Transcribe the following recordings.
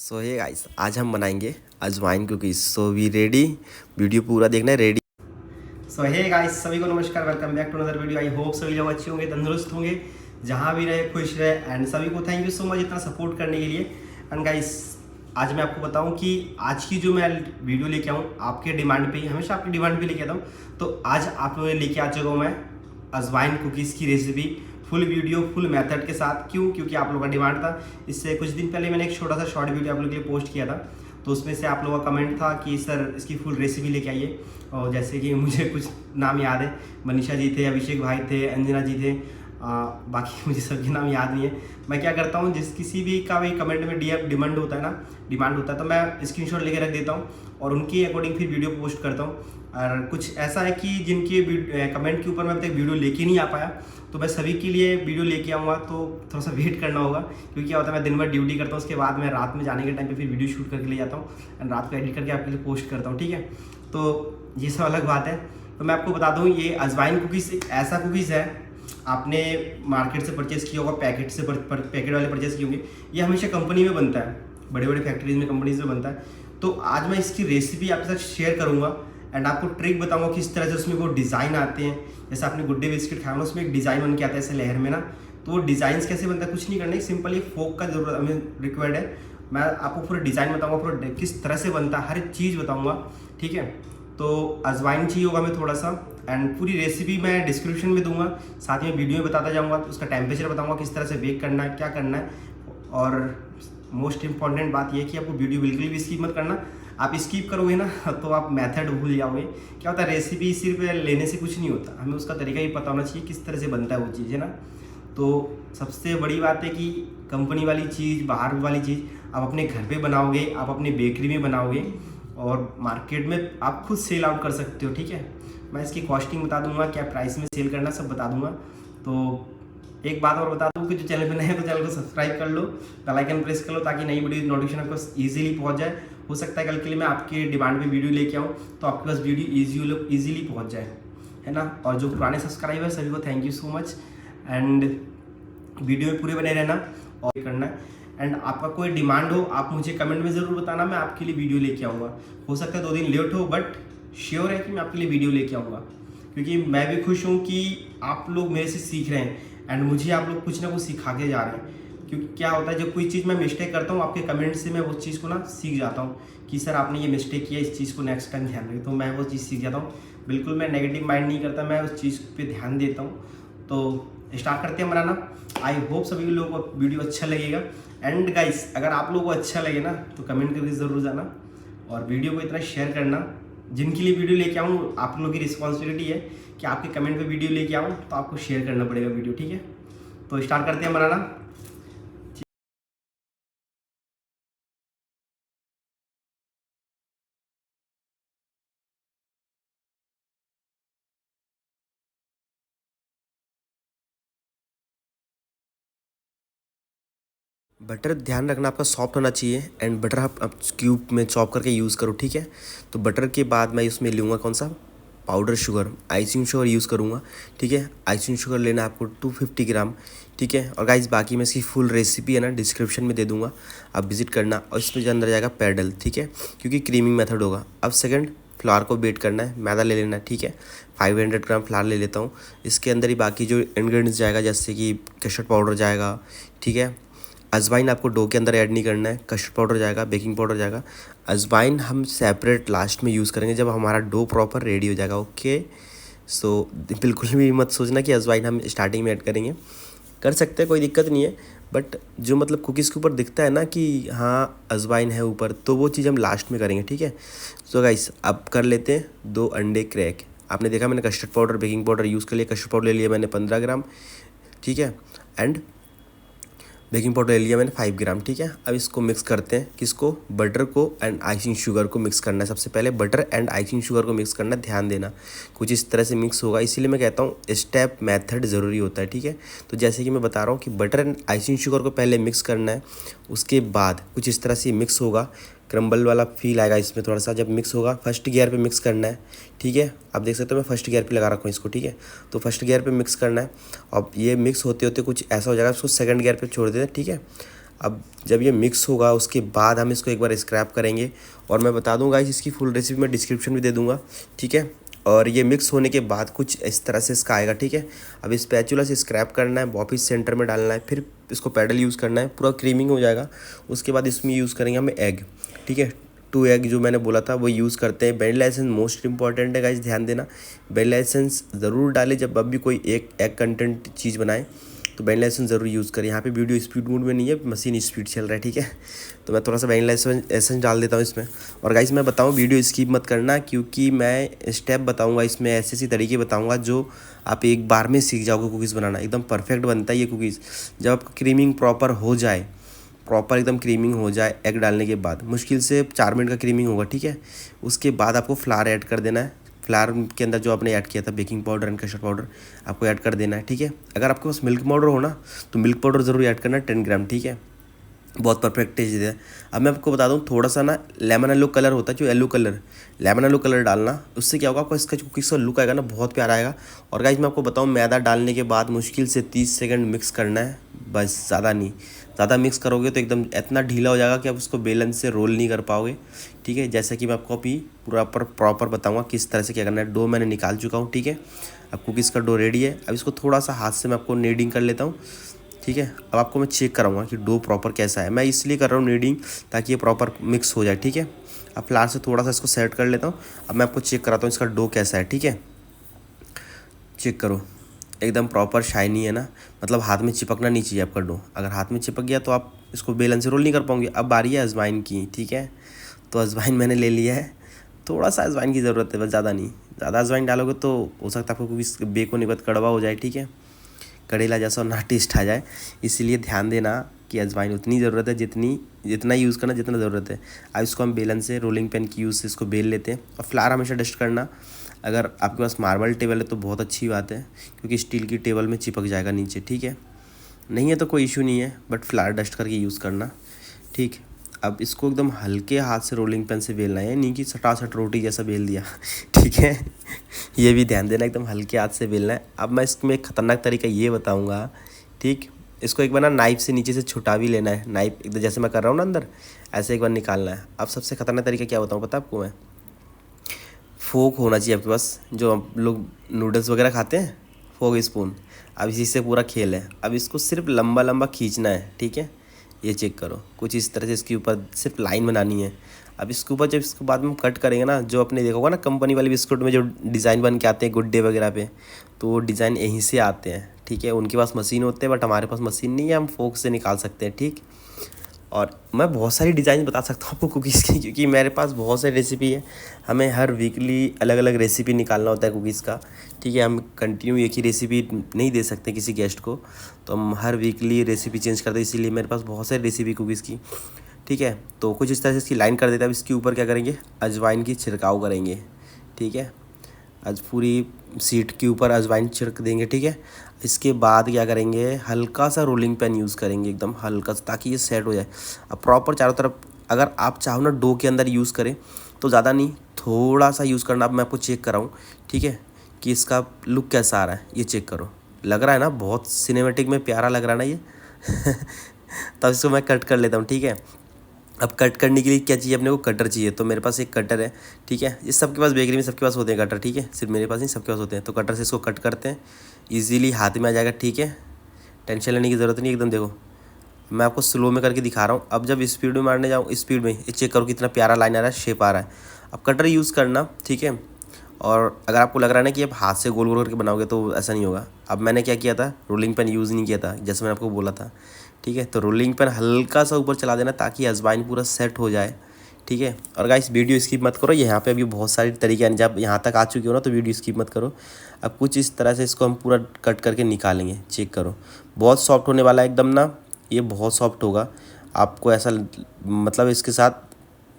सो hey guys, आज हम बनाएंगे अजवाइन cookies. So we ready? Video पूरा देखना है। रेडी? सो हे गाइस, सभी को नमस्कार, welcome back to another video. I hope सभी लोग अच्छे होंगे, तंदुरुस्त होंगे, जहाँ भी रहे खुश रहे। एंड सभी को थैंक यू सो मच इतना सपोर्ट करने के लिए। एंड गाइस, आज मैं आपको बताऊं कि आज की जो मैं वीडियो लेके आऊँ आपके डिमांड पे ही, हमेशा आपकी डिमांड पे लेके आता हूँ। तो आज आप लोगों लेके आ चुका हूँ मैं अजवाइन कुकीज़ की recipe, full video full method के साथ। क्यों? क्योंकि आप लोगों का डिमांड था। इससे कुछ दिन पहले मैंने एक छोटा सा शॉर्ट वीडियो आप लोगों के लिए पोस्ट किया था, तो उसमें से आप लोगों का कमेंट था कि सर इसकी फुल रेसिपी लेके आइए। और जैसे कि मुझे कुछ नाम याद है, मनीषा जी थे, अभिषेक भाई थे, अंजना जी थे, बाकी मुझे सबके नाम याद नहीं है। मैं क्या करता हूँ, जिस किसी भी का भी कमेंट में डिमांड होता है ना, डिमांड होता है, तो मैं स्क्रीनशॉट लेके रख देता हूँ और उनके अकॉर्डिंग फिर वीडियो पोस्ट करता हूँ। और कुछ ऐसा है कि जिनके कमेंट के ऊपर मैं अभी तक वीडियो लेके नहीं आ पाया, तो मैं सभी के लिए वीडियो लेके आऊँगा, तो थोड़ा सा वेट करना होगा। क्योंकि क्या होता है, मैं दिन भर ड्यूटी करता हूँ, उसके बाद मैं रात में जाने के टाइम पे फिर वीडियो शूट करके ले जाता हूँ एंड रात को एडिट करके आपके लिए पोस्ट करता हूँ। ठीक है, तो ये सब अलग बात है। तो मैं आपको बता दूँ, ये अजवाइन कुकीज़ एक ऐसा कुकीज़ है, आपने मार्केट से परचेज़ किया होगा, पैकेट से पैकेट वाले परचेज़ किए होंगे। ये हमेशा कंपनी में बनता है, बड़े बड़े फैक्ट्रीज में, कंपनीज में बनता है। तो आज मैं इसकी रेसिपी आपके साथ शेयर करूँगा एंड आपको ट्रिक बताऊंगा किस तरह से उसमें वो डिज़ाइन आते हैं। जैसे आपने गुड डे बिस्किट खाया ना, उसमें एक डिज़ाइन बन के आता है ऐसे लेयर में ना, तो वो डिज़ाइंस कैसे बनता है, कुछ नहीं करना है, सिंपल एक फोक का जरूरत हमें रिक्वायर्ड है। मैं आपको पूरा डिज़ाइन बताऊंगा, पूरा किस तरह से बनता है, हर एक चीज़ बताऊंगा। ठीक है, तो अजवाइन चाहिए होगा मैं थोड़ा सा, एंड पूरी रेसिपी मैं डिस्क्रिप्शन में दूंगा, साथ में वीडियो में बताता जाऊँगा। उसका टेम्परेचर बताऊँगा, किस तरह से बेक करना है, क्या करना है। और मोस्ट इंपॉर्टेंट बात यह है कि आपको वीडियो बिल्कुल भी स्किप मत करना। आप स्किप करोगे ना तो आप मेथड भूल जाओगे। क्या होता है, रेसिपी सिर्फ लेने से कुछ नहीं होता, हमें उसका तरीका ही पता होना चाहिए, किस तरह से बनता है वो चीज़, है ना। तो सबसे बड़ी बात है कि कंपनी वाली चीज़, बाहर वाली चीज़ आप अपने घर पे बनाओगे, आप अपनी बेकरी में बनाओगे और मार्केट में आप खुद सेल आउट कर सकते हो। ठीक है, मैं इसकी कॉस्टिंग बता दूंगा, क्या प्राइस में सेल करना सब बता दूंगा। तो एक बात और बता दूं कि जो चैनल पे नए हैं तो चैनल को सब्सक्राइब कर लो, बेल आइकन प्रेस कर लो, ताकि नई वीडियो नोटिफिकेशन आपको ईजिली पहुंच जाए। हो सकता है कल के लिए मैं आपके डिमांड पे वीडियो लेके आऊँ, तो आपके पास वीडियो ईजिली पहुंच जाए, है ना। और जो पुराने सब्सक्राइबर सभी को thank you so much. And video में पूरे बने रहना और करना है। एंड आपका कोई डिमांड हो, आप मुझे कमेंट में ज़रूर बताना, मैं आपके लिए वीडियो लेके आऊँगा। हो सकता है 2 दिन लेट हो, बट श्योर है कि मैं आपके लिए वीडियो लेके आऊँगा। क्योंकि मैं भी खुश हूँ कि आप लोग मेरे से सीख रहे हैं एंड मुझे आप लोग कुछ ना कुछ सिखा के जा रहे हैं। क्योंकि क्या होता है, जब कोई चीज़ मैं मिस्टेक करता हूँ, आपके कमेंट से मैं उस चीज़ को ना सीख जाता हूँ कि सर आपने ये मिस्टेक किया, इस चीज़ को नेक्स्ट टाइम ध्यान रखें, तो मैं वो चीज़ सीख जाता हूँ। बिल्कुल मैं नेगेटिव माइंड नहीं करता, मैं उस चीज़ पे ध्यान देता हूँ। तो स्टार्ट करते हैं बनाना। आई होप सभी लोगों को वीडियो अच्छा लगेगा। एंड गाइस, अगर आप लोगों को अच्छा लगे ना तो कमेंट करके ज़रूर जाना और वीडियो को इतना शेयर करना। जिनके लिए वीडियो लेके आऊँ, आप लोगों की रिस्पॉन्सिबिलिटी है कि आपके कमेंट पे वीडियो लेके आऊँ, तो आपको शेयर करना पड़ेगा वीडियो। ठीक है, तो स्टार्ट करते हैं बनाना। बटर ध्यान रखना आपका सॉफ्ट होना चाहिए एंड बटर आप क्यूब में चॉप करके यूज़ करो। ठीक है, तो बटर के बाद मैं इसमें लूँगा कौन सा, powder sugar, icing sugar use करूँगा। ठीक है, आइसिंग शुगर लेना आपको 250 ग्राम। ठीक है, और गाइस बाकी मैं इसकी फुल रेसिपी है ना डिस्क्रिप्शन में दे दूँगा, आप विजिट करना। और इसमें जो अंदर जाएगा पैडल, ठीक है, क्योंकि क्रीमिंग मेथड होगा। अब सेकंड, फ्लावर को बेट करना है, मैदा ले लेना है। ठीक है, 500 ग्राम फ्लावर ले लेता हूँ। इसके अंदर ही बाकी जो इंग्रेडिएंट्स जाएगा, जैसे कि कस्टर्ड पाउडर जाएगा। ठीक है, अजवाइन आपको डो के अंदर ऐड नहीं करना है, कस्टर्ड पाउडर जाएगा, बेकिंग पाउडर जाएगा। अजवाइन हम सेपरेट लास्ट में यूज़ करेंगे जब हमारा डो प्रॉपर रेडी हो जाएगा। ओके, सो बिल्कुल भी मत सोचना कि अजवाइन हम स्टार्टिंग में ऐड करेंगे, कर सकते हैं, कोई दिक्कत नहीं है। बट जो मतलब कुकीज़ के ऊपर दिखता है ना कि हाँ अजवाइन है ऊपर, तो वो चीज़ हम लास्ट में करेंगे। ठीक है, सो गाइस अब कर लेते हैं 2 अंडे क्रैक। आपने देखा मैंने custard powder, baking powder use कर लिया। कस्टर्ड पाउडर ले लिया मैंने 15 ग्राम। ठीक है, एंड बेकिंग पाउडर ले लिया मैंने 5 ग्राम। ठीक है, अब इसको मिक्स करते हैं, किसको, बटर को एंड आइसिंग शुगर को मिक्स करना है। सबसे पहले बटर एंड आइसिंग शुगर को मिक्स करना, ध्यान देना कुछ इस तरह से मिक्स होगा। इसीलिए मैं कहता हूँ स्टेप मेथड ज़रूरी होता है। ठीक है, तो जैसे कि मैं बता रहा हूँ कि बटर एंड आइसिंग शुगर को पहले मिक्स करना है, उसके बाद कुछ इस तरह से मिक्स होगा, क्रम्बल वाला फील आएगा इसमें थोड़ा सा जब मिक्स होगा। फर्स्ट गियर पे मिक्स करना है। ठीक है, आप देख सकते हो मैं फर्स्ट गियर पे लगा रखा हूँ इसको। ठीक है, तो फर्स्ट गियर पे मिक्स करना है। अब ये मिक्स होते होते कुछ ऐसा हो जाएगा, उसको सेकंड गियर पे छोड़ देते हैं। ठीक है, अब जब ये मिक्स होगा उसके बाद हम इसको एक बार स्क्रैप करेंगे, और मैं बता दूंगा इसकी फुल रेसिपी मैं डिस्क्रिप्शन में दे दूंगा, ठीक है। और ये मिक्स होने के बाद कुछ इस तरह से इसका आएगा, ठीक है। अब इस स्पैचुला से स्क्रैप करना है, वापस सेंटर में डालना है, फिर इसको पैडल यूज़ करना है, पूरा क्रीमिंग हो जाएगा। उसके बाद इसमें यूज़ करेंगे हम एग, ठीक है। 2 एग जो मैंने बोला था वो यूज़ करते हैं। वैनिला एसेंस मोस्ट इंपॉर्टेंट है गाइस, ध्यान देना। वैनिला एसेंस ज़रूर डालें जब भी कोई एक एग कंटेंट चीज़ बनाए, तो वैनिला एसेंस ज़रूर यूज़ करें। यहाँ पे वीडियो स्पीड मोड में नहीं है, मशीन स्पीड चल रहा है, ठीक है। तो मैं थोड़ा सा वैनिला एसेंस डाल देता हूँ इसमें। और गाइस मैं बताऊँ वीडियो स्किप मत करना, क्योंकि मैं स्टेप बताऊँगा इसमें, ऐसे ऐसे तरीके बताऊँगा जो आप एक बार में सीख जाओगे कुकीज़ बनाना। एकदम परफेक्ट बनता है ये कुकीज़ जब आपका क्रीमिंग प्रॉपर हो जाए, प्रॉपर एकदम क्रीमिंग हो जाए। एग डालने के बाद मुश्किल से 4 मिनट का क्रीमिंग होगा, ठीक है। उसके बाद आपको फ्लावर ऐड कर देना है। फ्लावर के अंदर जो आपने ऐड किया था baking powder and custard powder आपको ऐड कर देना है, ठीक है। अगर आपके पास मिल्क पाउडर हो ना तो मिल्क पाउडर ज़रूर ऐड करना 10 ग्राम, ठीक है। बहुत परफेक्ट टेस्ट है। अब मैं आपको बता दूं थोड़ा सा ना लेमन येलो कलर होता है, जो yellow colour, lemon yellow colour डालना। उससे क्या होगा आपको इसका जो कुकीज़ का लुक आएगा ना बहुत प्यारा आएगा। और गाइस मैं आपको बताऊं मैदा डालने के बाद मुश्किल से 30 सेकंड मिक्स करना है बस, ज़्यादा नहीं। ज़्यादा मिक्स करोगे तो एकदम इतना ढीला हो जाएगा कि आप उसको बेलन से रोल नहीं कर पाओगे, ठीक है। जैसे कि मैं आपको अभी प्रॉपर बताऊँगा किस तरह से क्या करना है। डो मैंने निकाल चुका हूँ, ठीक है। अब कुकीज़ का डो रेडी है। अब इसको थोड़ा सा हाथ से मैं आपको नीडिंग कर लेता हूँ, ठीक है। अब आपको मैं चेक कराऊंगा कि डो प्रॉपर कैसा है। मैं इसलिए कर रहा हूँ नीडिंग ताकि ये प्रॉपर मिक्स हो जाए, ठीक है। अब फ्लावर से थोड़ा सा इसको सेट कर लेता हूँ। अब मैं आपको चेक कराता हूँ इसका डो कैसा है, ठीक है। चेक करो एकदम प्रॉपर शाइनी है ना, मतलब हाथ में चिपकना नहीं चाहिए आपका डो। अगर हाथ में चिपक गया तो आप इसको बेलन से रोल नहीं कर पाओगे। अब बारी है अजवाइन की, ठीक है। तो अजवाइन मैंने ले लिया है, थोड़ा सा अजवाइन की ज़रूरत है बस, ज़्यादा नहीं। ज़्यादा अजवाइन डालोगे तो हो सकता है आपको कुछ बेक होने के बाद कड़वा हो जाए, ठीक है, कड़ेला जैसा ना टेस्ट आ जाए। इसीलिए ध्यान देना कि अजवाइन उतनी ज़रूरत है जितना यूज़ करना जितना ज़रूरत है। अब इसको हम बेलन से रोलिंग पेन की यूज़ से इसको बेल लेते हैं। और फ्लावर हमेशा डस्ट करना, अगर आपके पास मार्बल टेबल है तो बहुत अच्छी बात है, क्योंकि स्टील की टेबल में चिपक जाएगा नीचे, ठीक है। नहीं है तो कोई इशू नहीं है, बट फ्लावर डस्ट करके यूज़ करना, ठीक। अब इसको एकदम हल्के हाथ से रोलिंग पेन से बेलना है, नहीं कि सटासट रोटी जैसा बेल दिया ठीक है। ये भी ध्यान देना एकदम हल्के हाथ से बेलना है। अब मैं इसमें एक ख़तरनाक तरीका ये बताऊंगा, ठीक। इसको एक बार ना नाइफ से नीचे से छुटा भी लेना है, नाइफ एकदम जैसे मैं कर रहा हूँ ना अंदर, ऐसे एक बार निकालना है। अब सबसे खतरनाक तरीका क्या बताऊँ पता आपको मैं, फोक होना चाहिए आपके पास, जो हम लोग नूडल्स वगैरह खाते हैं, फोक स्पून। अब इसी से पूरा खेल है। अब इसको सिर्फ लंबा लंबा खींचना है, ठीक है। ये चेक करो कुछ इस तरह से इसके ऊपर सिर्फ लाइन बनानी है। अब इसके ऊपर जब इसको बाद में हम कट करेंगे ना, जो अपने देखा होगा ना कंपनी वाले बिस्कुट में जो डिज़ाइन बन के आते हैं गुड्डे वगैरह पे, तो वो डिज़ाइन यहीं से आते हैं, ठीक है। उनके पास मशीन होते हैं बट हमारे पास मशीन नहीं है, हम फोक से निकाल सकते हैं, ठीक। और मैं बहुत सारी डिज़ाइन बता सकता हूँ आपको कुकीज़ की, क्योंकि मेरे पास बहुत सारी रेसिपी है। हमें हर वीकली अलग अलग रेसिपी निकालना होता है कुकीज़ का, ठीक है। हम कंटिन्यू एक ही रेसिपी नहीं दे सकते किसी गेस्ट को, तो हम हर वीकली रेसिपी चेंज करते हैं। इसीलिए मेरे पास बहुत सारी रेसिपी कुकीज़ की, ठीक है। तो कुछ इस तरह से इसकी लाइन कर देता है। अब इसके ऊपर क्या करेंगे, अजवाइन की छिड़काव करेंगे, ठीक है। आज पूरी सीट के ऊपर अजवाइन छिड़क देंगे, ठीक है। इसके बाद क्या करेंगे, हल्का सा रोलिंग पेन यूज़ करेंगे, एकदम हल्का सा, ताकि ये सेट हो जाए। अब प्रॉपर चारों तरफ, अगर आप चाहो ना डो के अंदर यूज़ करें तो ज़्यादा नहीं, थोड़ा सा यूज़ करना। अब मैं आपको चेक कराऊँ, ठीक है, कि इसका लुक कैसा आ रहा है। ये चेक करो, लग रहा है ना बहुत सिनेमेटिक में प्यारा लग रहा है ना ये तब इसको मैं कट कर लेता हूँ, ठीक है। अब कट करने के लिए क्या चाहिए अपने को, कटर चाहिए। तो मेरे पास एक कटर है, ठीक है। ये सबके पास बेकरी में सबके पास होते हैं कटर, ठीक है, सिर्फ मेरे पास नहीं सबके पास होते हैं। तो कटर से इसको कट करते हैं, इजीली हाथ में आ जाएगा, ठीक है। टेंशन लेने की ज़रूरत नहीं, एकदम देखो मैं आपको स्लो में करके दिखा रहा हूँ। अब जब स्पीड में मारने जाऊँ, स्पीड में ये चेक करो कितना प्यारा लाइन आ रहा है, शेप आ रहा है। अब कटर यूज़ करना, ठीक है। और अगर आपको लग रहा है ना कि आप हाथ से गोल गोल करके बनाओगे तो ऐसा नहीं होगा। अब मैंने क्या किया था, रोलिंग पेन यूज़ नहीं किया था जैसे मैंने आपको बोला था, ठीक है। तो रोलिंग पेन हल्का सा ऊपर चला देना ताकि अजवाइन पूरा सेट हो जाए, ठीक है। और गाइस वीडियो स्किप मत करो, यहाँ पे अभी बहुत सारे तरीके हैं। जब यहाँ तक आ चुके हो ना तो वीडियो स्किप मत करो। अब कुछ इस तरह से इसको हम पूरा कट करके निकालेंगे, चेक करो बहुत सॉफ्ट होने वाला है एकदम ना, ये बहुत सॉफ्ट होगा। आपको ऐसा मतलब इसके साथ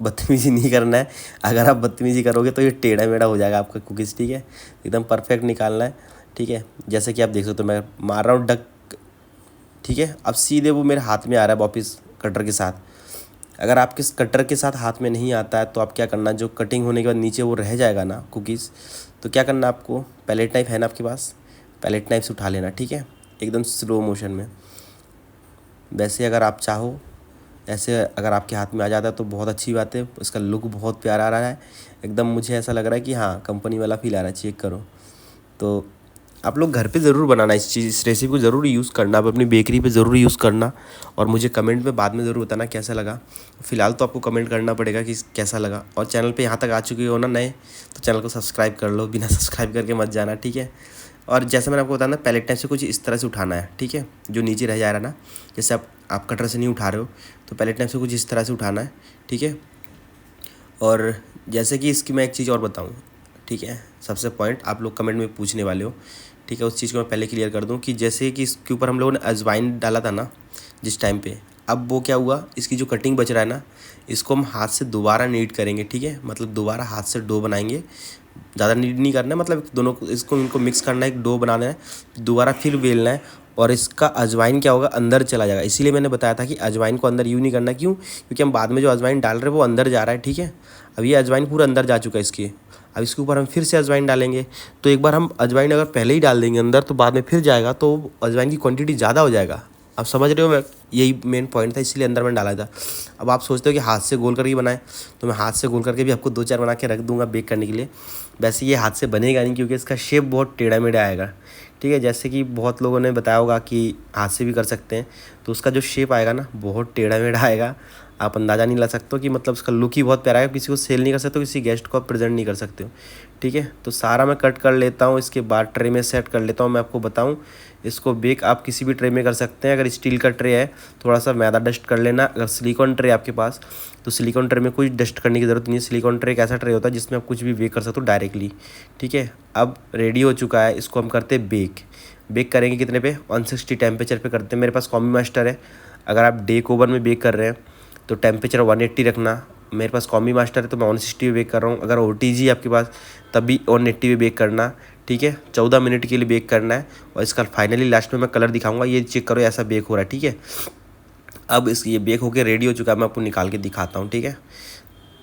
बदतमीज़ी नहीं करना है। अगर आप बदतमीज़ी करोगे तो ये टेढ़ा मेढ़ा हो जाएगा आपका कुकीज़, ठीक है। एकदम परफेक्ट निकालना है, ठीक है। जैसे कि आप देख सकते हो मैं मार रहा हूँ डक, ठीक है। अब सीधे वो मेरे हाथ में आ रहा है वापस कटर के साथ। अगर आपके कटर के साथ हाथ में नहीं आता है तो आप क्या करना, जो कटिंग होने के बाद नीचे वो रह जाएगा ना कुकीज़, तो क्या करना आपको, पैलेट नाइफ है ना आपके पास, पैलेट नाइफ से उठा लेना, ठीक है, एकदम स्लो मोशन में। वैसे अगर आप चाहो ऐसे अगर आपके हाथ में आ जाता है तो बहुत अच्छी बात है। इसका लुक बहुत प्यारा आ रहा है, एकदम मुझे ऐसा लग रहा है कि हाँ कंपनी वाला फील आ रहा है। चेक करो। तो आप लोग घर पे ज़रूर बनाना इस रेसिपी को ज़रूर यूज़ करना, आप अपनी बेकरी पे ज़रूर यूज़ करना और मुझे कमेंट में बाद में ज़रूर बताना कैसा लगा। फ़िलहाल तो आपको कमेंट करना पड़ेगा कि कैसा लगा। और चैनल पे यहाँ तक आ चुके हो ना नए, तो चैनल को सब्सक्राइब कर लो, बिना सब्सक्राइब करके मत जाना, ठीक है। और जैसे मैंने आपको बताया ना, पैलेट टाइप से कुछ इस तरह से उठाना है, ठीक है। जो नीचे रह जा रहा है ना, जैसे आप कटर से नहीं उठा रहे हो, तो पैलेट टाइप से कुछ इस तरह से उठाना है, ठीक है। और जैसे कि इसकी मैं एक चीज़ और बताऊँ, ठीक है। सबसे पॉइंट आप लोग कमेंट में पूछने वाले हो, ठीक है। उस चीज़ को मैं पहले क्लियर कर दूं कि जैसे कि इसके ऊपर हम लोगों ने अजवाइन डाला था ना जिस टाइम पे, अब वो क्या हुआ, इसकी जो कटिंग बच रहा है ना, इसको हम हाथ से दोबारा नीड करेंगे, ठीक है। मतलब दोबारा हाथ से डो बनाएंगे, ज़्यादा नीड नहीं करना है, मतलब दोनों इसको इनको मिक्स करना है, एक डो बनाना है, दोबारा फिर बेलना है। और इसका अजवाइन क्या होगा, अंदर चला जाएगा। इसीलिए मैंने बताया था कि अजवाइन को अंदर यूँ नहीं करना। क्यों? क्योंकि हम बाद में जो अजवाइन डाल रहे हैं वो अंदर जा रहा है, ठीक है। अब ये अजवाइन पूरा अंदर जा चुका है इसके, अब इसके ऊपर हम फिर से अजवाइन डालेंगे। तो एक बार हम अजवाइन अगर पहले ही डाल देंगे अंदर, तो बाद में फिर जाएगा, तो अजवाइन की क्वांटिटी ज़्यादा हो जाएगा। आप समझ रहे हो, मैं यही मेन पॉइंट था, इसीलिए अंदर मैंने डाला था। अब आप सोचते हो कि हाथ से गोल करके बनाएं, तो मैं हाथ से गोल करके भी आपको 2-4 बना के रख दूंगा बेक करने के लिए। वैसे ये हाथ से बनेगा नहीं, क्योंकि इसका शेप बहुत टेढ़ा मेढ़ा आएगा, ठीक है। जैसे कि बहुत लोगों ने बताया होगा कि हाथ से भी कर सकते हैं, तो उसका जो शेप आएगा ना बहुत टेढ़ा मेढ़ा आएगा। आप अंदाज़ा नहीं ला सकते हो कि मतलब उसका लुक ही बहुत प्यारा है। किसी को सेल नहीं कर सकते हो, किसी गेस्ट को आप प्रेजेंट नहीं कर सकते हो, ठीक है। तो सारा मैं कट कर लेता हूँ, इसके बाद ट्रे में सेट कर लेता हूँ। मैं आपको बताऊँ, इसको बेक आप किसी भी ट्रे में कर सकते हैं। अगर स्टील का ट्रे है, थोड़ा सा मैदा डस्ट कर लेना। अगर सिलिकॉन ट्रे आपके पास, तो सिलिकॉन ट्रे में कोई डस्ट करने की ज़रूरत नहीं है। सिलिकॉन ट्रे एक ऐसा ट्रे होता है जिसमें आप कुछ भी बेक कर सकते हो डायरेक्टली, ठीक है। अब रेडी हो चुका है, इसको हम करते हैं बेक करेंगे कितने पे, 160 टेम्परेचर पे करते हैं। मेरे पास कॉम्बी मास्टर है। अगर आप डेक ओवन में बेक कर रहे हैं तो टेम्परेचर 180 रखना। मेरे पास कॉम्बी मास्टर है तो मैं 160 पे बेक कर रहा हूँ। अगर OTG आपके पास, तब भी 180 पे बेक करना, ठीक है। 14 मिनट के लिए बेक करना है। और इसका फाइनली लास्ट में मैं कलर दिखाऊंगा, ये चेक करो ऐसा बेक हो रहा है, ठीक है। अब ये बेक होकर रेडी हो चुका है, मैं आपको निकाल के दिखाता हूँ, ठीक है।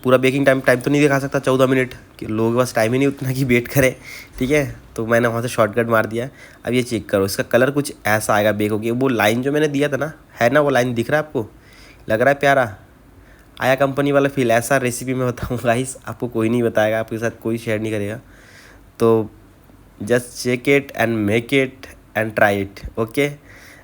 पूरा बेकिंग टाइम तो नहीं दिखा सकता 14 मिनट, कि लोगों के पास टाइम ही नहीं उतना कि वेट करें, ठीक है। तो मैंने वहाँ से शॉर्टकट मार दिया। अब ये चेक करो, इसका कलर कुछ ऐसा आएगा बेक हो गया। वो लाइन जो मैंने दिया था ना, है ना, वो लाइन दिख रहा है आपको, लग रहा है प्यारा आया कंपनी वाला फील। ऐसा रेसिपी मैं बताऊँगा गाइस, आपको कोई नहीं बताएगा, आपके साथ कोई शेयर नहीं करेगा। तो just check it and make it and try it, okay.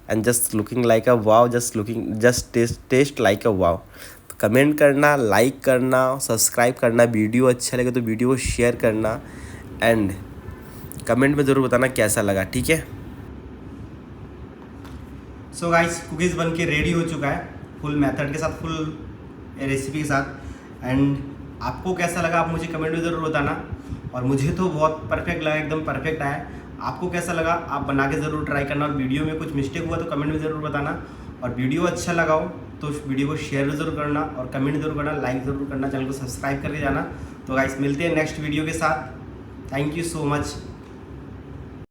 And just looking like a wow, just test like a wow. तो कमेंट करना, लाइक करना, सब्सक्राइब करना, वीडियो अच्छा लगे तो वीडियो को शेयर करना एंड कमेंट में ज़रूर बताना कैसा लगा, ठीक है। सो गाइस, कुकीज़ बन के रेडी हो चुका है, फुल मेथड के साथ, फुल रेसिपी के साथ। एंड आपको कैसा लगा आप मुझे कमेंट में ज़रूर बताना। और मुझे तो बहुत परफेक्ट लगा, एकदम परफेक्ट आया। आपको कैसा लगा आप बना के ज़रूर ट्राई करना। और वीडियो में कुछ मिस्टेक हुआ तो कमेंट में ज़रूर बताना। और वीडियो अच्छा लगा हो तो उस वीडियो को शेयर ज़रूर करना और कमेंट ज़रूर करना, लाइक ज़रूर करना, चैनल को सब्सक्राइब करके जाना। तो गाइस मिलते हैं नेक्स्ट वीडियो के साथ। Thank you so much.